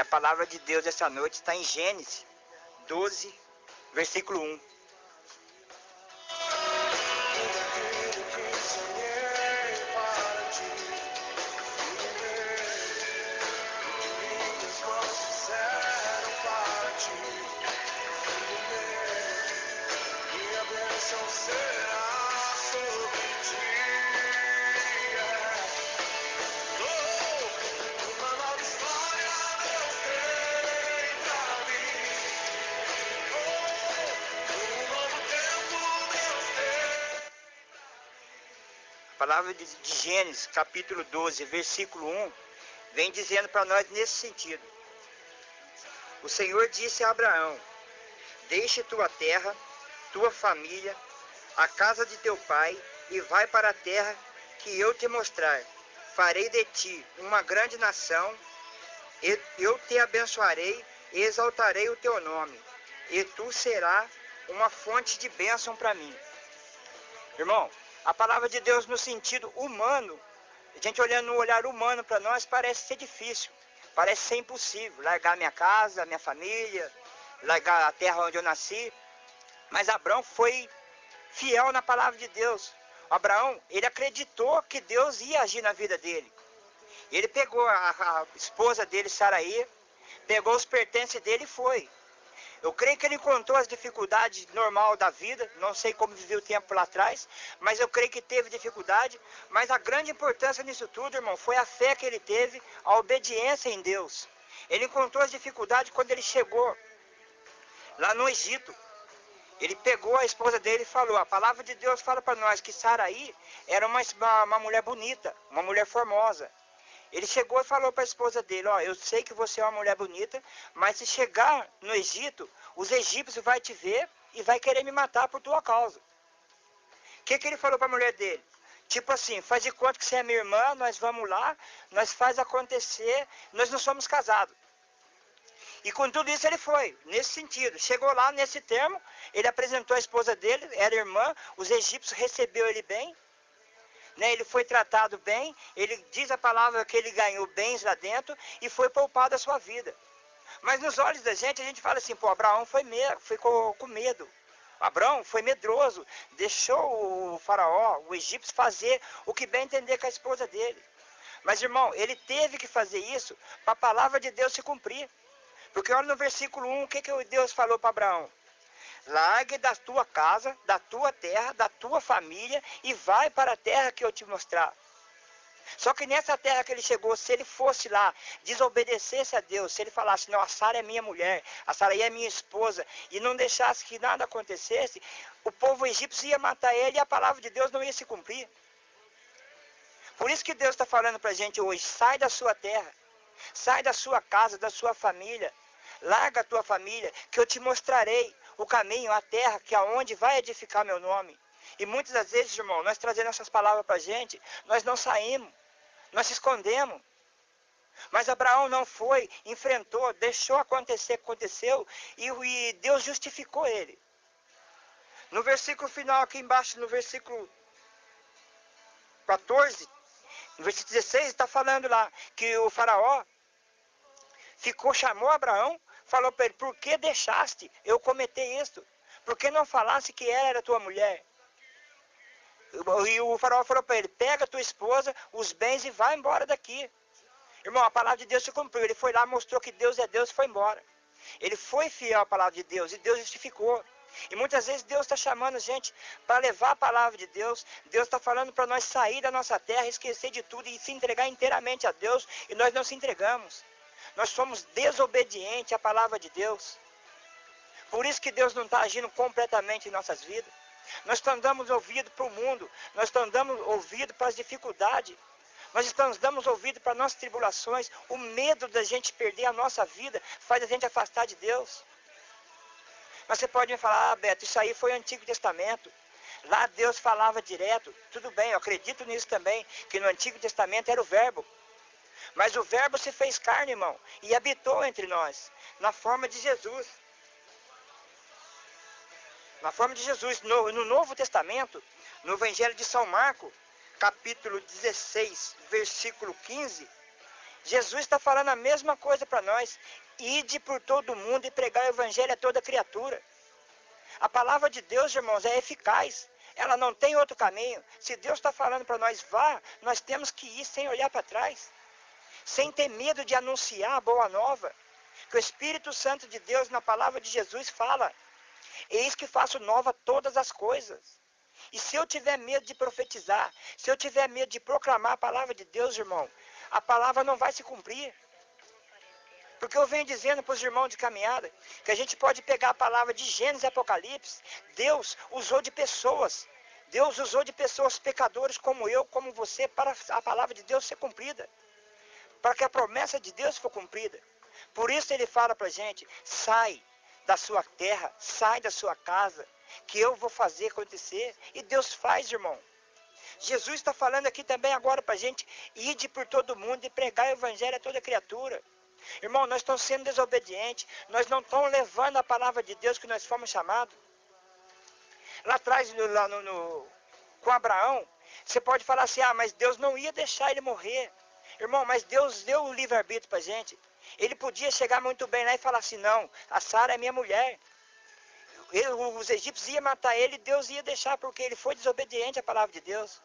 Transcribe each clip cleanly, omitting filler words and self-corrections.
palavra de Deus essa noite está em Gênesis 12, versículo 1. A palavra de Gênesis, capítulo 12, versículo 1, vem dizendo para nós nesse sentido. O Senhor disse a Abraão: deixe tua terra, tua família, a casa de teu pai, e vai para a terra que eu te mostrar. Farei de ti uma grande nação, eu te abençoarei e exaltarei o teu nome, e tu serás uma fonte de bênção para mim. Irmão, a palavra de Deus no sentido humano, a gente olhando no olhar humano para nós, parece ser difícil, parece ser impossível, largar minha casa, minha família, largar a terra onde eu nasci. Mas Abraão foi fiel na palavra de Deus. Abraão, ele acreditou que Deus ia agir na vida dele. Ele pegou a esposa dele, Saraí, pegou os pertences dele e foi. Eu creio que ele encontrou as dificuldades normais da vida, não sei como viveu o tempo lá atrás, mas eu creio que teve dificuldade, mas a grande importância nisso tudo, irmão, foi a fé que ele teve, a obediência em Deus. Ele encontrou as dificuldades quando ele chegou lá no Egito. Ele pegou a esposa dele e falou, a palavra de Deus fala para nós que Saraí era uma mulher bonita, uma mulher formosa. Ele chegou e falou para a esposa dele, ó, eu sei que você é uma mulher bonita, mas se chegar no Egito, os egípcios vão te ver e vai querer me matar por tua causa. O que ele falou para a mulher dele? Tipo assim, faz de conta que você é minha irmã, nós vamos lá, nós faz acontecer, nós não somos casados. E com tudo isso ele foi, nesse sentido. Chegou lá, nesse termo, ele apresentou a esposa dele, era irmã, os egípcios recebeu ele bem. Ele foi tratado bem, ele diz a palavra que ele ganhou bens lá dentro e foi poupado a sua vida. Mas nos olhos da gente, a gente fala assim, pô, Abraão ficou com medo. Abraão foi medroso, deixou o faraó, o egípcio, fazer o que bem entender com a esposa dele. Mas irmão, ele teve que fazer isso para a palavra de Deus se cumprir. Porque olha no versículo 1, o que Deus falou para Abraão? Largue da tua casa, da tua terra, da tua família e vai para a terra que eu te mostrar. Só que nessa terra que ele chegou, se ele fosse lá, desobedecesse a Deus, se ele falasse, não, a Sara é minha mulher, a Sara é minha esposa, e não deixasse que nada acontecesse, o povo egípcio ia matar ele e a palavra de Deus não ia se cumprir. Por isso que Deus está falando para a gente hoje, sai da sua terra, sai da sua casa, da sua família, larga a tua família, que eu te mostrarei o caminho, a terra, que aonde vai edificar meu nome. E muitas das vezes, irmão, nós trazendo essas palavras para a gente, nós não saímos, nós se escondemos. Mas Abraão não foi, enfrentou, deixou acontecer o que aconteceu, e Deus justificou ele. No versículo final, aqui embaixo, no versículo 14, no versículo 16, está falando lá que o faraó chamou Abraão, falou para ele, por que deixaste eu cometer isto? Por que não falasse que ela era tua mulher? E o faraó falou para ele, pega tua esposa, os bens e vai embora daqui. Irmão, a palavra de Deus se cumpriu. Ele foi lá, mostrou que Deus é Deus e foi embora. Ele foi fiel à palavra de Deus e Deus justificou. E muitas vezes Deus está chamando a gente para levar a palavra de Deus. Deus está falando para nós sair da nossa terra, esquecer de tudo e se entregar inteiramente a Deus. E nós não se entregamos. Nós somos desobedientes à palavra de Deus. Por isso que Deus não está agindo completamente em nossas vidas. Nós estamos dando ouvido para o mundo. Nós estamos dando ouvido para as dificuldades. Nós estamos dando ouvido para nossas tribulações. O medo da gente perder a nossa vida faz a gente afastar de Deus. Mas você pode me falar, Beto, isso aí foi o Antigo Testamento. Lá Deus falava direto. Tudo bem, eu acredito nisso também, que no Antigo Testamento era o verbo. Mas o verbo se fez carne, irmão, e habitou entre nós, na forma de Jesus. Na forma de Jesus. No Novo Testamento, no Evangelho de São Marcos, capítulo 16, versículo 15, Jesus está falando a mesma coisa para nós. Ide por todo mundo e pregar o evangelho a toda criatura. A palavra de Deus, irmãos, é eficaz. Ela não tem outro caminho. Se Deus está falando para nós, vá, nós temos que ir sem olhar para trás. Sem ter medo de anunciar a boa nova. Que o Espírito Santo de Deus, na palavra de Jesus, fala: eis que faço nova todas as coisas. E se eu tiver medo de profetizar, se eu tiver medo de proclamar a palavra de Deus, irmão, a palavra não vai se cumprir. Porque eu venho dizendo para os irmãos de caminhada que a gente pode pegar a palavra de Gênesis e Apocalipse. Deus usou de pessoas. Deus usou de pessoas pecadores como eu, como você, para a palavra de Deus ser cumprida. Para que a promessa de Deus for cumprida. Por isso ele fala para a gente: sai da sua terra, sai da sua casa, que eu vou fazer acontecer. E Deus faz, irmão. Jesus está falando aqui também agora para a gente: ide por todo mundo e pregar o evangelho a toda criatura. Irmão, nós estamos sendo desobedientes. Nós não estamos levando a palavra de Deus que nós fomos chamados. Lá atrás, com Abraão, você pode falar assim: ah, mas Deus não ia deixar ele morrer. Irmão, mas Deus deu o livre-arbítrio para a gente. Ele podia chegar muito bem lá e falar assim: não, a Sara é minha mulher. Os egípcios iam matar ele e Deus ia deixar, porque ele foi desobediente à palavra de Deus.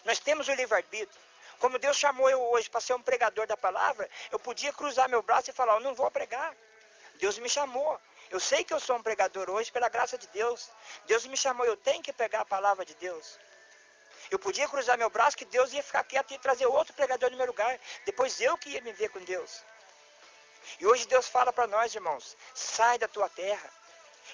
Nós temos o livre-arbítrio. Como Deus chamou eu hoje para ser um pregador da palavra, eu podia cruzar meu braço e falar: eu não vou pregar. Deus me chamou. Eu sei que eu sou um pregador hoje pela graça de Deus. Deus me chamou, eu tenho que pregar a palavra de Deus. Eu podia cruzar meu braço que Deus ia ficar quieto e trazer outro pregador no meu lugar. Depois eu que ia me ver com Deus. E hoje Deus fala para nós, irmãos: sai da tua terra.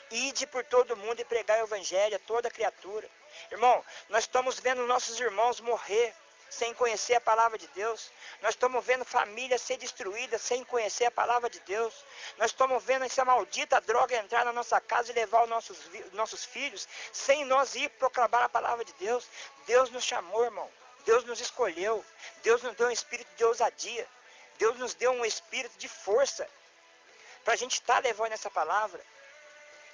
Ide por todo mundo e pregar o evangelho a toda criatura. Irmão, nós estamos vendo nossos irmãos morrer sem conhecer a palavra de Deus. Nós estamos vendo famílias ser destruídas sem conhecer a palavra de Deus. Nós estamos vendo essa maldita droga entrar na nossa casa e levar os nossos filhos sem nós ir proclamar a palavra de Deus. Deus nos chamou, irmão. Deus nos escolheu. Deus nos deu um espírito de ousadia. Deus nos deu um espírito de força para a gente estar levando essa palavra.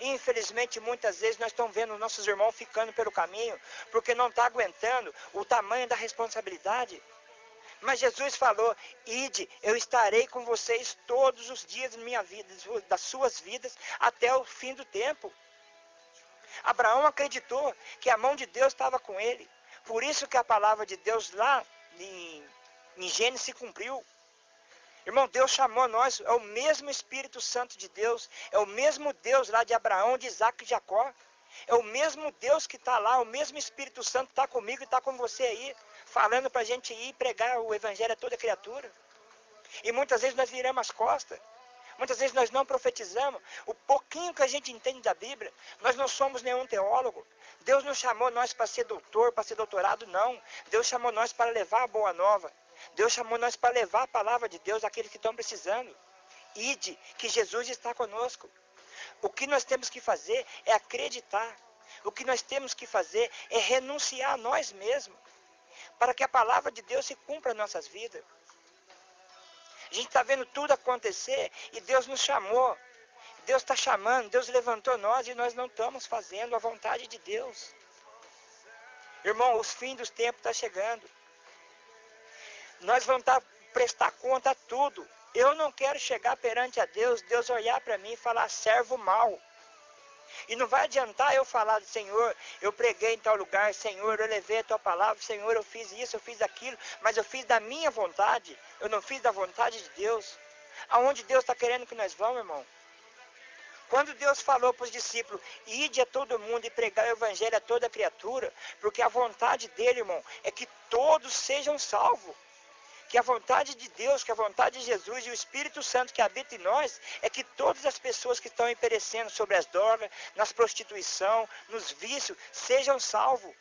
Infelizmente, muitas vezes nós estamos vendo nossos irmãos ficando pelo caminho porque não está aguentando o tamanho da responsabilidade. Mas Jesus falou: ide, eu estarei com vocês todos os dias da minha vida, das suas vidas, até o fim do tempo. Abraão acreditou que a mão de Deus estava com ele. Por isso que a palavra de Deus lá em Gênesis se cumpriu. Irmão, Deus chamou nós, é o mesmo Espírito Santo de Deus, é o mesmo Deus lá de Abraão, de Isaac e de Jacó. É o mesmo Deus que está lá, o mesmo Espírito Santo está comigo e está com você aí, falando para a gente ir pregar o evangelho a toda criatura. E muitas vezes nós viramos as costas, muitas vezes nós não profetizamos. O pouquinho que a gente entende da Bíblia, nós não somos nenhum teólogo. Deus não chamou nós para ser doutor, para ser doutorado, não. Deus chamou nós para levar a boa nova. Deus chamou nós para levar a palavra de Deus àqueles que estão precisando. Ide, que Jesus está conosco. O que nós temos que fazer é acreditar. O que nós temos que fazer é renunciar a nós mesmos, para que a palavra de Deus se cumpra em nossas vidas. A gente está vendo tudo acontecer e Deus nos chamou. Deus está chamando, Deus levantou nós e nós não estamos fazendo a vontade de Deus. Irmão, os fins dos tempos estão chegando. Nós vamos prestar conta a tudo. Eu não quero chegar perante a Deus, Deus olhar para mim e falar: servo mau. E não vai adiantar eu falar: Senhor, eu preguei em tal lugar, Senhor, eu levei a tua palavra, Senhor, eu fiz isso, eu fiz aquilo, mas eu fiz da minha vontade, eu não fiz da vontade de Deus. Aonde Deus está querendo que nós vamos, irmão? Quando Deus falou para os discípulos: ide a todo mundo e pregar o evangelho a toda criatura, porque a vontade dele, irmão, é que todos sejam salvos. Que a vontade de Deus, que a vontade de Jesus e o Espírito Santo que habita em nós, é que todas as pessoas que estão perecendo sobre as drogas, nas prostituição, nos vícios, sejam salvos.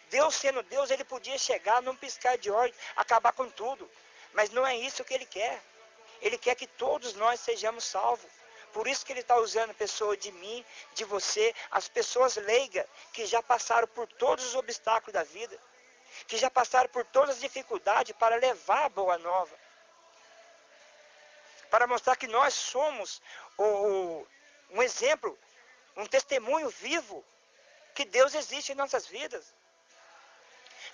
Deus sendo Deus, ele podia chegar num piscar de olhos, acabar com tudo. Mas não é isso que ele quer. Ele quer que todos nós sejamos salvos. Por isso que ele está usando pessoas de mim, de você, as pessoas leigas, que já passaram por todos os obstáculos da vida, que já passaram por todas as dificuldades para levar a boa nova. Para mostrar que nós somos um exemplo, um testemunho vivo, que Deus existe em nossas vidas.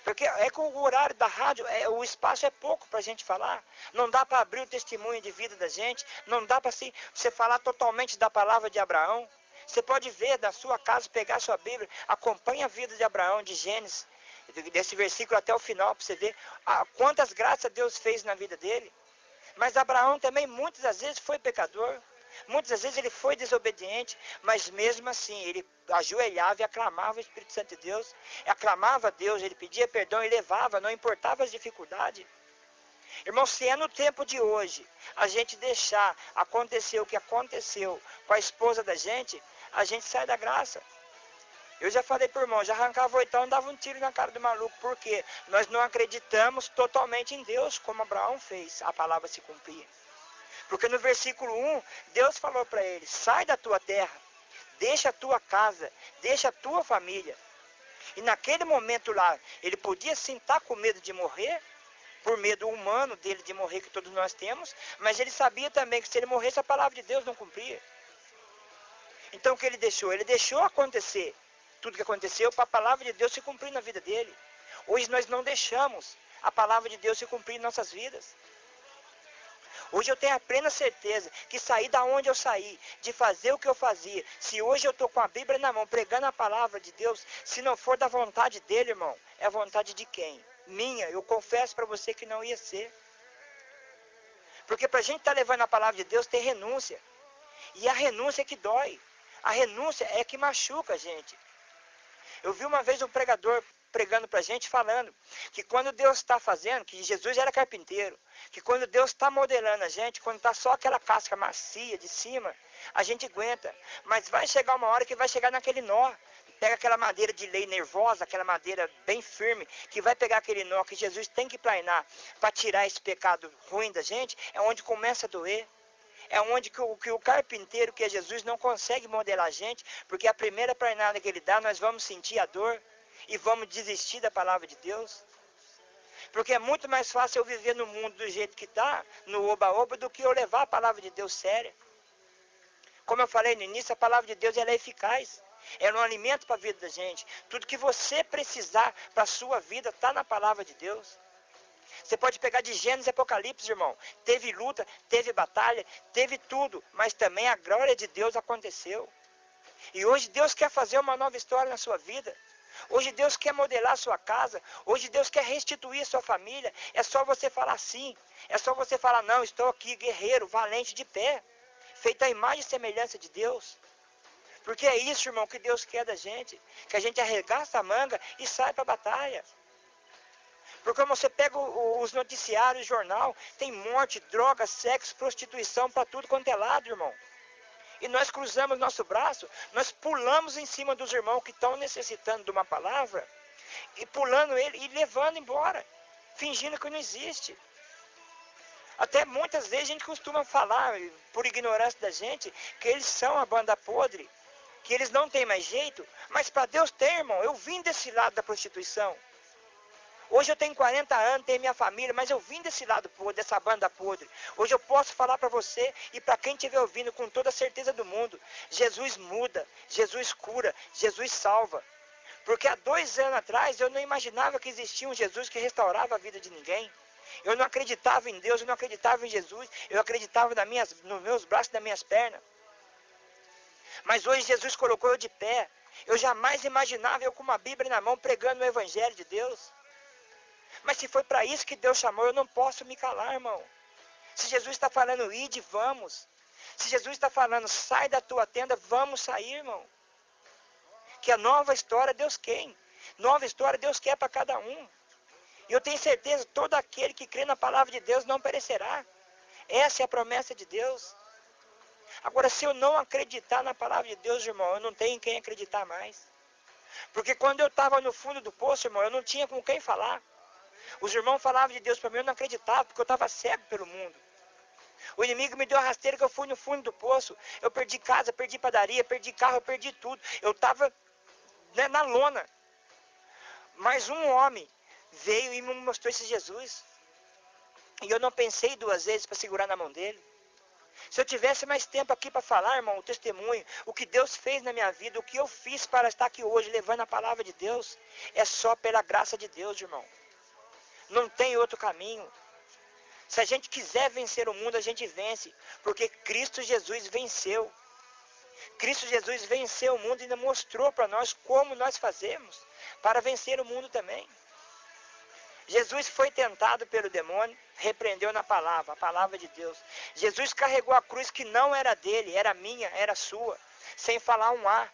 Porque é que o horário da rádio, o espaço é pouco para a gente falar. Não dá para abrir o testemunho de vida da gente. Não dá para assim, você falar totalmente da palavra de Abraão. Você pode ver da sua casa, pegar a sua Bíblia, acompanha a vida de Abraão, de Gênesis, desse versículo até o final, para você ver quantas graças Deus fez na vida dele. Mas Abraão também muitas das vezes foi pecador. Muitas das vezes ele foi desobediente, mas mesmo assim ele ajoelhava e aclamava o Espírito Santo de Deus, aclamava a Deus, ele pedia perdão e levava, não importava as dificuldades. Irmão, se é no tempo de hoje a gente deixar acontecer o que aconteceu com a esposa da gente, a gente sai da graça. Eu já falei por irmão, já arrancava o oitão e dava um tiro na cara do maluco, porque nós não acreditamos totalmente em Deus, como Abraão fez, a palavra se cumprir. Porque no versículo 1, Deus falou para ele, sai da tua terra, deixa a tua casa, deixa a tua família. E naquele momento lá, ele podia sim estar com medo de morrer, por medo humano dele de morrer, que todos nós temos, mas ele sabia também que se ele morresse, a palavra de Deus não cumpria. Então o que ele deixou? Ele deixou acontecer tudo que aconteceu para a palavra de Deus se cumprir na vida dele. Hoje nós não deixamos a palavra de Deus se cumprir em nossas vidas. Hoje eu tenho a plena certeza que sair da onde eu saí, de fazer o que eu fazia, se hoje eu estou com a Bíblia na mão, pregando a palavra de Deus, se não for da vontade dele, irmão, é a vontade de quem? Minha, eu confesso para você que não ia ser. Porque para a gente estar levando a palavra de Deus tem renúncia. E a renúncia é que dói. A renúncia é que machuca a gente. Eu vi uma vez um pregador pregando para a gente falando que quando Deus está fazendo, que Jesus era carpinteiro, que quando Deus está modelando a gente, quando está só aquela casca macia de cima, a gente aguenta. Mas vai chegar uma hora que vai chegar naquele nó. Pega aquela madeira de lei nervosa, aquela madeira bem firme, que vai pegar aquele nó que Jesus tem que planear para tirar esse pecado ruim da gente, é onde começa a doer. É onde que o carpinteiro, que é Jesus, não consegue modelar a gente, porque a primeira planada que ele dá, nós vamos sentir a dor e vamos desistir da palavra de Deus. Porque é muito mais fácil eu viver no mundo do jeito que está, no oba-oba, do que eu levar a palavra de Deus séria. Como eu falei no início, a palavra de Deus ela é eficaz. Ela é um alimento para a vida da gente. Tudo que você precisar para a sua vida está na palavra de Deus. Você pode pegar de Gênesis e Apocalipse, irmão. Teve luta, teve batalha, teve tudo. Mas também a glória de Deus aconteceu. E hoje Deus quer fazer uma nova história na sua vida. Hoje Deus quer modelar a sua casa. Hoje Deus quer restituir a sua família. É só você falar sim. É só você falar, não, estou aqui guerreiro, valente, de pé. Feito a imagem e semelhança de Deus. Porque é isso, irmão, que Deus quer da gente. Que a gente arregaça a manga e sai para a batalha. Porque você pega os noticiários, o jornal, tem morte, droga, sexo, prostituição para tudo quanto é lado, irmão. E nós cruzamos nosso braço, nós pulamos em cima dos irmãos que estão necessitando de uma palavra, e pulando ele e levando embora, fingindo que não existe. Até muitas vezes a gente costuma falar, por ignorância da gente, que eles são a banda podre, que eles não têm mais jeito, mas para Deus tem, irmão. Eu vim desse lado da prostituição. Hoje eu tenho 40 anos, tenho minha família, mas eu vim desse lado podre, dessa banda podre. Hoje eu posso falar para você e para quem estiver ouvindo com toda a certeza do mundo, Jesus muda, Jesus cura, Jesus salva. Porque há 2 anos atrás eu não imaginava que existia um Jesus que restaurava a vida de ninguém. Eu não acreditava em Deus, eu não acreditava em Jesus, eu acreditava nos meus braços e nas minhas pernas. Mas hoje Jesus colocou eu de pé. Eu jamais imaginava eu com uma Bíblia na mão pregando o Evangelho de Deus. Mas se foi para isso que Deus chamou, eu não posso me calar, irmão. Se Jesus está falando, ide, vamos. Se Jesus está falando, sai da tua tenda, vamos sair, irmão. Que a nova história Deus quer. Nova história Deus quer para cada um. E eu tenho certeza, todo aquele que crê na palavra de Deus não perecerá. Essa é a promessa de Deus. Agora, se eu não acreditar na palavra de Deus, irmão, eu não tenho em quem acreditar mais. Porque quando eu estava no fundo do poço, irmão, eu não tinha com quem falar. Os irmãos falavam de Deus para mim, eu não acreditava, porque eu estava cego pelo mundo. O inimigo me deu a rasteira que eu fui no fundo do poço. Eu perdi casa, perdi padaria, perdi carro, eu perdi tudo. Eu estava na lona. Mas um homem veio e me mostrou esse Jesus. E eu não pensei 2 vezes para segurar na mão dele. Se eu tivesse mais tempo aqui para falar, irmão, o testemunho, o que Deus fez na minha vida, o que eu fiz para estar aqui hoje, levando a palavra de Deus, é só pela graça de Deus, irmão. Não tem outro caminho. Se a gente quiser vencer o mundo, a gente vence, porque Cristo Jesus venceu. Cristo Jesus venceu o mundo e ainda mostrou para nós como nós fazemos para vencer o mundo também. Jesus foi tentado pelo demônio, repreendeu na palavra, a palavra de Deus. Jesus carregou a cruz que não era dele, era minha, era sua, sem falar um A,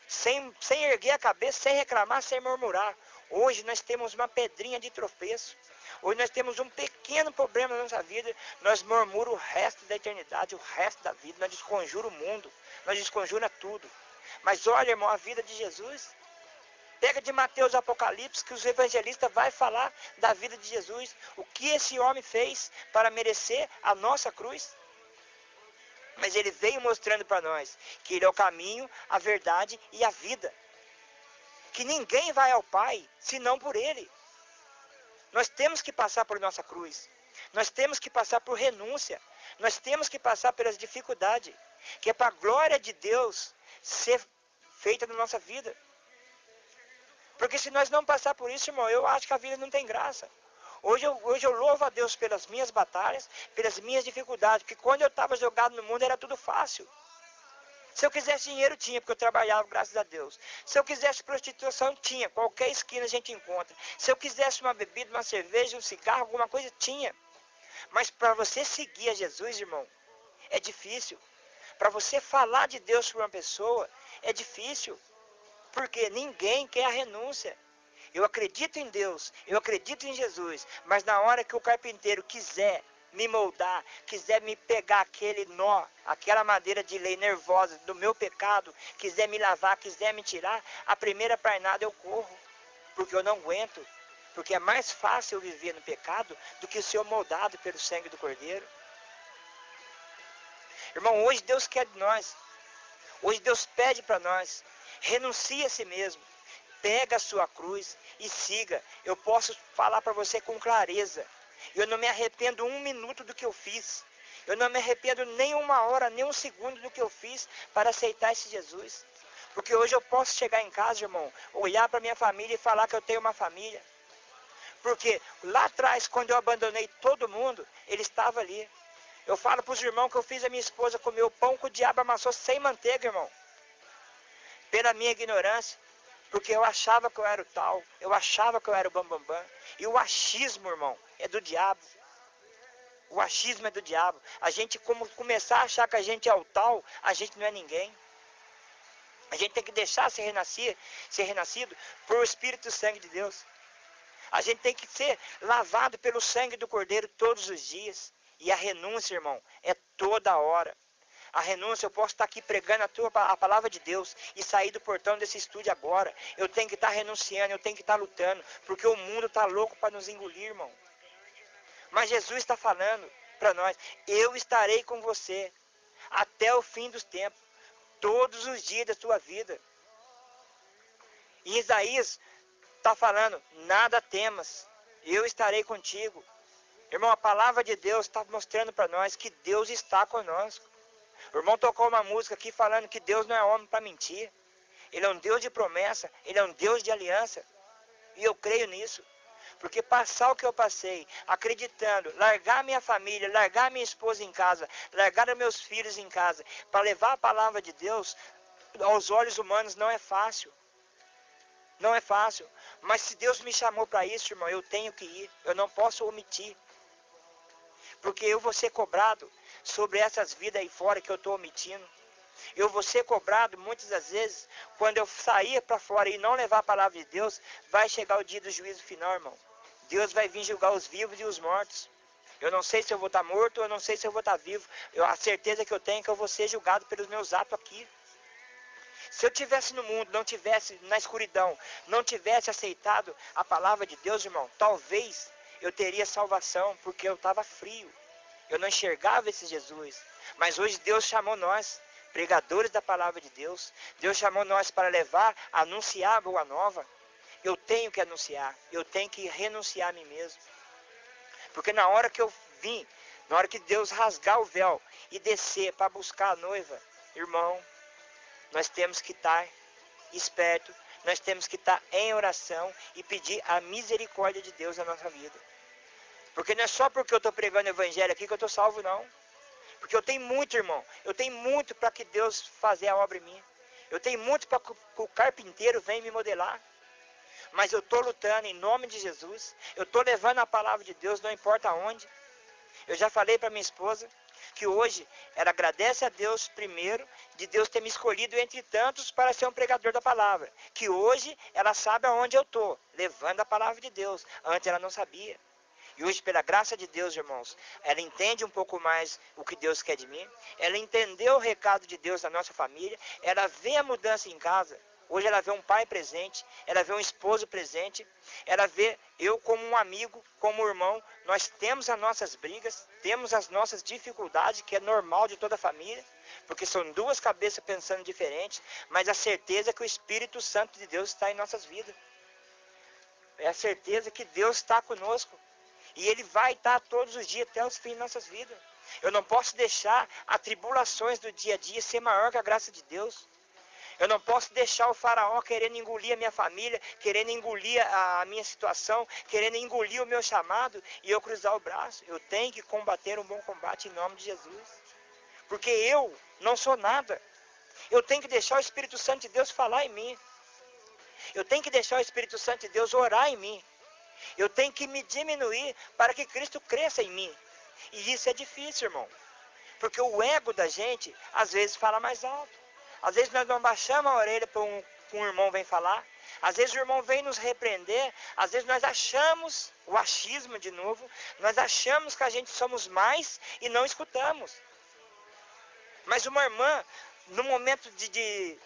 sem erguer a cabeça, sem reclamar, sem murmurar. Hoje nós temos uma pedrinha de tropeço. Hoje nós temos um pequeno problema na nossa vida, nós murmuramos o resto da eternidade, o resto da vida, nós desconjura o mundo, nós desconjura tudo. Mas olha, irmão, a vida de Jesus, pega de Mateus Apocalipse, que os evangelistas vão falar da vida de Jesus, o que esse homem fez para merecer a nossa cruz. Mas ele veio mostrando para nós que ele é o caminho, a verdade e a vida. Que ninguém vai ao Pai senão por ele. Nós temos que passar por nossa cruz. Nós temos que passar por renúncia. Nós temos que passar pelas dificuldades. Que é para a glória de Deus ser feita na nossa vida. Porque se nós não passar por isso, irmão, eu acho que a vida não tem graça. Hoje eu louvo a Deus pelas minhas batalhas, pelas minhas dificuldades. Porque quando eu estava jogado no mundo era tudo fácil. Se eu quisesse dinheiro, tinha, porque eu trabalhava, graças a Deus. Se eu quisesse prostituição, tinha. Qualquer esquina a gente encontra. Se eu quisesse uma bebida, uma cerveja, um cigarro, alguma coisa, tinha. Mas para você seguir a Jesus, irmão, é difícil. Para você falar de Deus para uma pessoa, é difícil. Porque ninguém quer a renúncia. Eu acredito em Deus, eu acredito em Jesus. Mas na hora que o carpinteiro quiser me moldar, quiser me pegar aquele nó, aquela madeira de lei nervosa do meu pecado, quiser me lavar, quiser me tirar, a primeira parnada eu corro, porque eu não aguento, porque é mais fácil eu viver no pecado do que ser moldado pelo sangue do Cordeiro. Irmão, hoje Deus quer de nós, hoje Deus pede para nós, renuncie a si mesmo, pega a sua cruz e siga. Eu posso falar para você com clareza. Eu não me arrependo um minuto do que eu fiz. Eu não me arrependo nem uma hora, nem um segundo do que eu fiz para aceitar esse Jesus. Porque hoje eu posso chegar em casa, irmão, olhar para minha família e falar que eu tenho uma família. Porque lá atrás, quando eu abandonei todo mundo, ele estava ali. Eu falo para os irmãos que eu fiz a minha esposa comer o pão que o diabo amassou sem manteiga, irmão. Pela minha ignorância. Porque eu achava que eu era o tal, eu achava que eu era o bambambam. E o achismo, irmão, é do diabo. O achismo é do diabo. A gente, como começar a achar que a gente é o tal, a gente não é ninguém. A gente tem que deixar ser renascido por o Espírito Sangue de Deus. A gente tem que ser lavado pelo sangue do Cordeiro todos os dias. E a renúncia, irmão, é toda hora. A renúncia, eu posso estar aqui pregando a palavra de Deus e sair do portão desse estúdio agora. Eu tenho que estar renunciando, eu tenho que estar lutando, porque o mundo está louco para nos engolir, irmão. Mas Jesus está falando para nós, eu estarei com você até o fim dos tempos, todos os dias da sua vida. E Isaías está falando, nada temas, eu estarei contigo. Irmão, a palavra de Deus está mostrando para nós que Deus está conosco. O irmão tocou uma música aqui falando que Deus não é homem para mentir. Ele é um Deus de promessa, ele é um Deus de aliança. E eu creio nisso. Porque passar o que eu passei, acreditando, largar minha família, largar minha esposa em casa, largar meus filhos em casa, para levar a palavra de Deus, aos olhos humanos não é fácil. Não é fácil. Mas se Deus me chamou para isso, irmão, eu tenho que ir. Eu não posso omitir. Porque eu vou ser cobrado sobre essas vidas aí fora que eu estou omitindo. Eu vou ser cobrado muitas das vezes, quando eu sair para fora e não levar a palavra de Deus, vai chegar o dia do juízo final, irmão. Deus vai vir julgar os vivos e os mortos. Eu não sei se eu vou estar morto, eu não sei se eu vou estar vivo. A certeza que eu tenho é que eu vou ser julgado pelos meus atos aqui. Se eu tivesse no mundo, não tivesse na escuridão, não tivesse aceitado a palavra de Deus, irmão, talvez eu teria salvação, porque eu estava frio. Eu não enxergava esse Jesus. Mas hoje Deus chamou nós, pregadores da palavra de Deus. Deus chamou nós para levar, anunciar a boa nova. Eu tenho que anunciar, eu tenho que renunciar a mim mesmo. Porque na hora que eu vim Na hora que Deus rasgar o véu e descer para buscar a noiva, irmão, nós temos que estar esperto, nós temos que estar em oração e pedir a misericórdia de Deus na nossa vida. Porque não é só porque eu estou pregando o evangelho aqui que eu estou salvo, não. Porque eu tenho muito, irmão. Eu tenho muito para que Deus fazer a obra em mim. Eu tenho muito para que o carpinteiro venha me modelar. Mas eu estou lutando em nome de Jesus. Eu estou levando a palavra de Deus, não importa onde. Eu já falei para minha esposa que hoje ela agradece a Deus primeiro de Deus ter me escolhido entre tantos para ser um pregador da palavra. Que hoje ela sabe aonde eu estou, levando a palavra de Deus. Antes ela não sabia. E hoje, pela graça de Deus, irmãos, ela entende um pouco mais o que Deus quer de mim. Ela entendeu o recado de Deus na nossa família. Ela vê a mudança em casa. Hoje ela vê um pai presente, ela vê um esposo presente, ela vê eu como um amigo, como um irmão. Nós temos as nossas brigas, temos as nossas dificuldades, que é normal de toda família, porque são duas cabeças pensando diferente, mas a certeza é que o Espírito Santo de Deus está em nossas vidas. É a certeza que Deus está conosco. E Ele vai estar todos os dias até os fins de nossas vidas. Eu não posso deixar as tribulações do dia a dia ser maior que a graça de Deus. Eu não posso deixar o faraó querendo engolir a minha família, querendo engolir a minha situação, querendo engolir o meu chamado e eu cruzar o braço. Eu tenho que combater um bom combate em nome de Jesus. Porque eu não sou nada. Eu tenho que deixar o Espírito Santo de Deus falar em mim. Eu tenho que deixar o Espírito Santo de Deus orar em mim. Eu tenho que me diminuir para que Cristo cresça em mim. E isso é difícil, irmão. Porque o ego da gente, às vezes, fala mais alto. Às vezes nós não baixamos a orelha para um irmão vem falar. Às vezes o irmão vem nos repreender. Às vezes nós achamos, o achismo de novo, nós achamos que a gente somos mais e não escutamos. Mas uma irmã, no momento de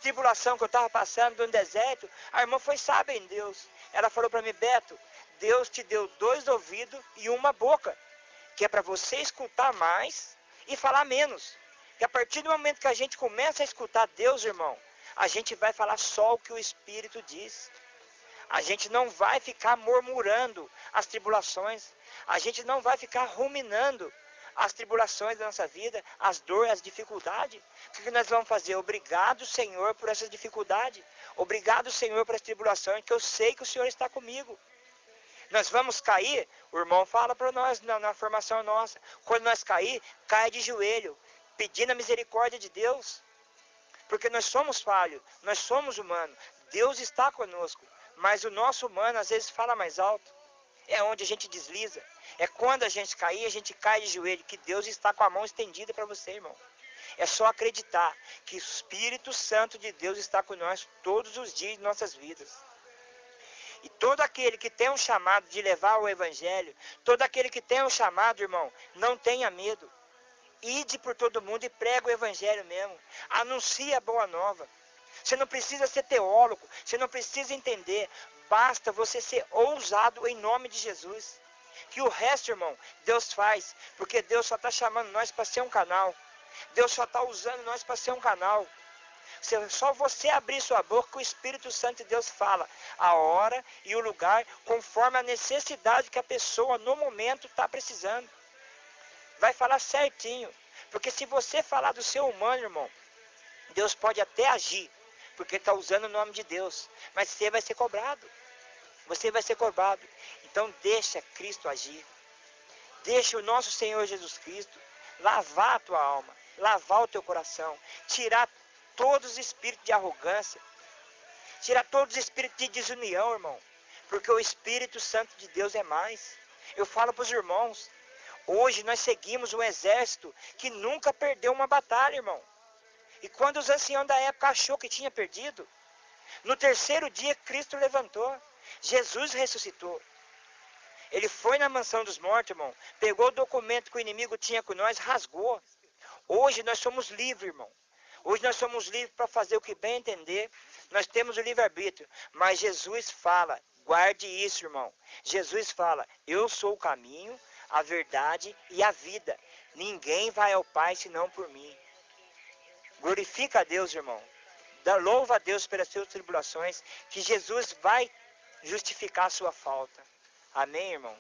tribulação que eu estava passando no deserto, a irmã foi sábia em Deus. Ela falou para mim: Beto, Deus te deu 2 ouvidos e uma boca, que é para você escutar mais e falar menos. Que a partir do momento que a gente começa a escutar Deus, irmão, a gente vai falar só o que o Espírito diz. A gente não vai ficar murmurando as tribulações. A gente não vai ficar ruminando as tribulações da nossa vida, as dores, as dificuldades. O que nós vamos fazer? Obrigado, Senhor, por essas dificuldades. Obrigado, Senhor, por as tribulações, que eu sei que o Senhor está comigo. Nós vamos cair, o irmão fala para nós na formação nossa. Quando nós cair, cai de joelho, pedindo a misericórdia de Deus. Porque nós somos falhos, nós somos humanos. Deus está conosco, mas o nosso humano às vezes fala mais alto. É onde a gente desliza. É quando a gente cair, a gente cai de joelho, que Deus está com a mão estendida para você, irmão. É só acreditar que o Espírito Santo de Deus está com nós todos os dias de nossas vidas. E todo aquele que tem um chamado de levar o Evangelho, todo aquele que tem um chamado, irmão, não tenha medo. Ide por todo mundo e prega o Evangelho mesmo. Anuncia a boa nova. Você não precisa ser teólogo, você não precisa entender. Basta você ser ousado em nome de Jesus. Que o resto, irmão, Deus faz. Porque Deus só está chamando nós para ser um canal. Deus só está usando nós para ser um canal. Só você abrir sua boca que o Espírito Santo de Deus fala a hora e o lugar conforme a necessidade que a pessoa no momento está precisando. Vai falar certinho. Porque se você falar do seu humano, irmão, Deus pode até agir, porque está usando o nome de Deus. Mas você vai ser cobrado. Você vai ser cobrado. Então deixa Cristo agir. Deixa o nosso Senhor Jesus Cristo lavar a tua alma, lavar o teu coração, tirar todos os espíritos de arrogância, tirar todos os espíritos de desunião, irmão. Porque o Espírito Santo de Deus é mais. Eu falo para os irmãos, hoje nós seguimos um exército que nunca perdeu uma batalha, irmão. E quando os anciãos da época achou que tinha perdido, no terceiro dia Cristo levantou. Jesus ressuscitou. Ele foi na mansão dos mortos, irmão. Pegou o documento que o inimigo tinha com nós, rasgou. Hoje nós somos livres, irmão. Hoje nós somos livres para fazer o que bem entender. Nós temos o livre-arbítrio. Mas Jesus fala, guarde isso, irmão. Jesus fala, eu sou o caminho, a verdade e a vida. Ninguém vai ao Pai senão por mim. Glorifica a Deus, irmão. Louva a Deus pelas suas tribulações, que Jesus vai justificar a sua falta. Amém, irmão?